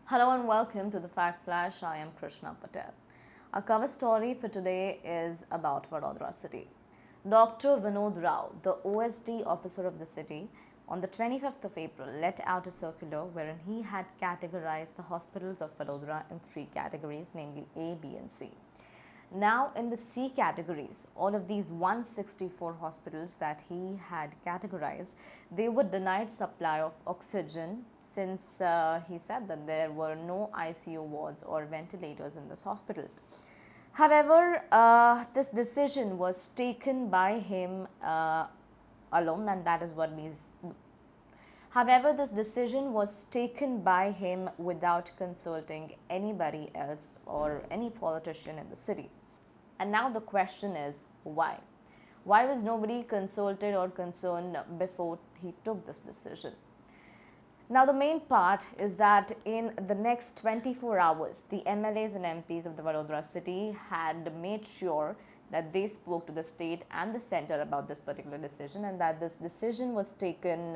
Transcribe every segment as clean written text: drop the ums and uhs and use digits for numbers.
Hello and welcome to the Fact Flash. I am Krishna Patel. Our cover story for today is about Vadodara city. Dr. Vadodara, the OSD officer of the city, on the 25th of April let out a circular wherein he had categorized the hospitals of Vadodara in three categories, namely A, B and C. Now, in the C categories, all of these 164 hospitals that he had categorized, they were denied supply of oxygen since he said that there were no ICU wards or ventilators in this hospital. However, this decision was taken by him alone, and that is what means. However, this decision was taken by him without consulting anybody else or any politician in the city. And now the question is why? Why was nobody consulted or concerned before he took this decision? Now, the main part is that in the next 24 hours, the MLAs and MPs of the Vadodara city had made sure that they spoke to the state and the center about this particular decision, and that this decision was taken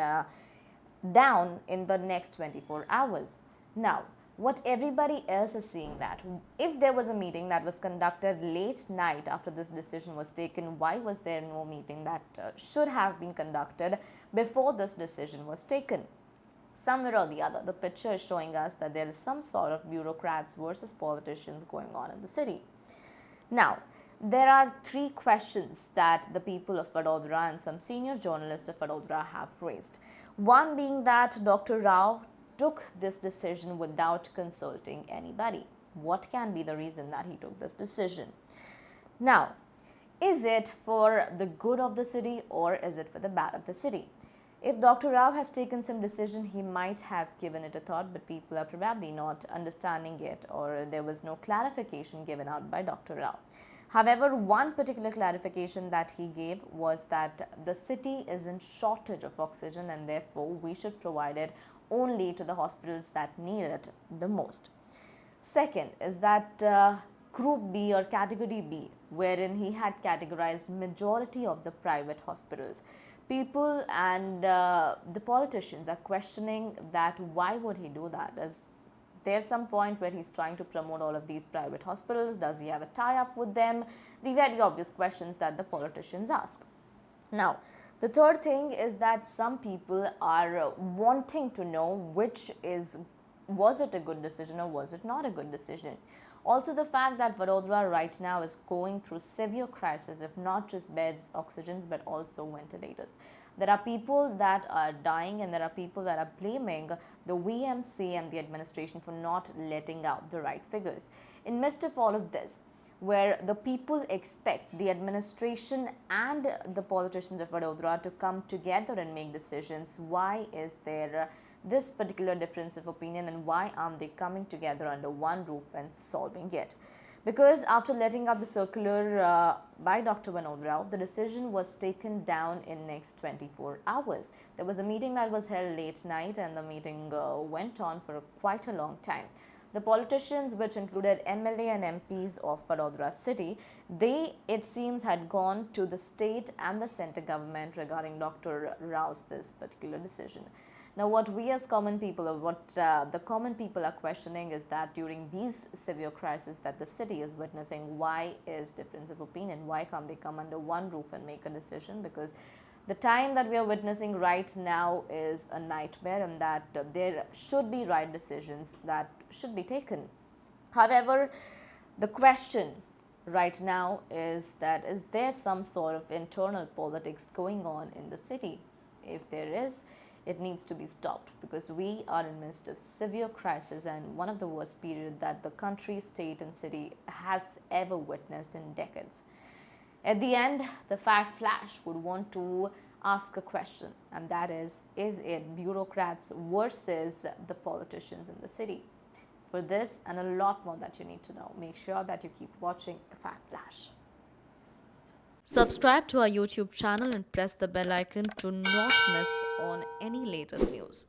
down in the next 24 hours. Now, what everybody else is seeing, that if there was a meeting that was conducted late night after this decision was taken, why was there no meeting that should have been conducted before this decision was taken? Somewhere or the other, the picture is showing us that there is some sort of bureaucrats versus politicians going on in the city. Now, there are three questions that the people of Vadodara and some senior journalists of Vadodara have raised. One being that Dr. Rao took this decision without consulting anybody. What can be the reason that he took this decision? Now, is it for the good of the city or is it for the bad of the city? If Dr. Rao has taken some decision, he might have given it a thought, but people are probably not understanding it, or there was no clarification given out by Dr. Rao. However, one particular clarification that he gave was that the city is in shortage of oxygen and therefore we should provide it only to the hospitals that need it the most. Second is that Group B or Category B, wherein he had categorized majority of the private hospitals. People and the politicians are questioning that why would he do that? Is there some point where he's trying to promote all of these private hospitals? Does he have a tie-up with them? The very obvious questions that the politicians ask. Now, the third thing is that some people are wanting to know was it a good decision or was it not a good decision? Also, the fact that Vadodara right now is going through severe crisis of not just beds, oxygens, but also ventilators. There are people that are dying and there are people that are blaming the VMC and the administration for not letting out the right figures. In midst of all of this, where the people expect the administration and the politicians of Vadodara to come together and make decisions, why is there this particular difference of opinion and why aren't they coming together under one roof and solving it? Because after letting out the circular by Dr. Vadodara, the decision was taken down in next 24 hours. There was a meeting that was held late night and the meeting went on for quite a long time. The politicians, which included MLA and MPs of Vadodara city, they, it seems, had gone to the state and the center government regarding Dr. Rao's this particular decision. Now, what we as common people, or what the common people are questioning is that during these severe crises that the city is witnessing, why is difference of opinion? Why can't they come under one roof and make a decision? Because the time that we are witnessing right now is a nightmare, and that there should be right decisions that should be taken. However, the question right now is that is there some sort of internal politics going on in the city? If there is, it needs to be stopped, because we are in the midst of severe crisis and one of the worst periods that the country, state and city has ever witnessed in decades. At the end, the Fact Flash would want to ask a question, and that is it bureaucrats versus the politicians in the city? For this and a lot more that you need to know, make sure that you keep watching the Fact Flash. Subscribe to our YouTube channel and press the bell icon to not miss on any latest news.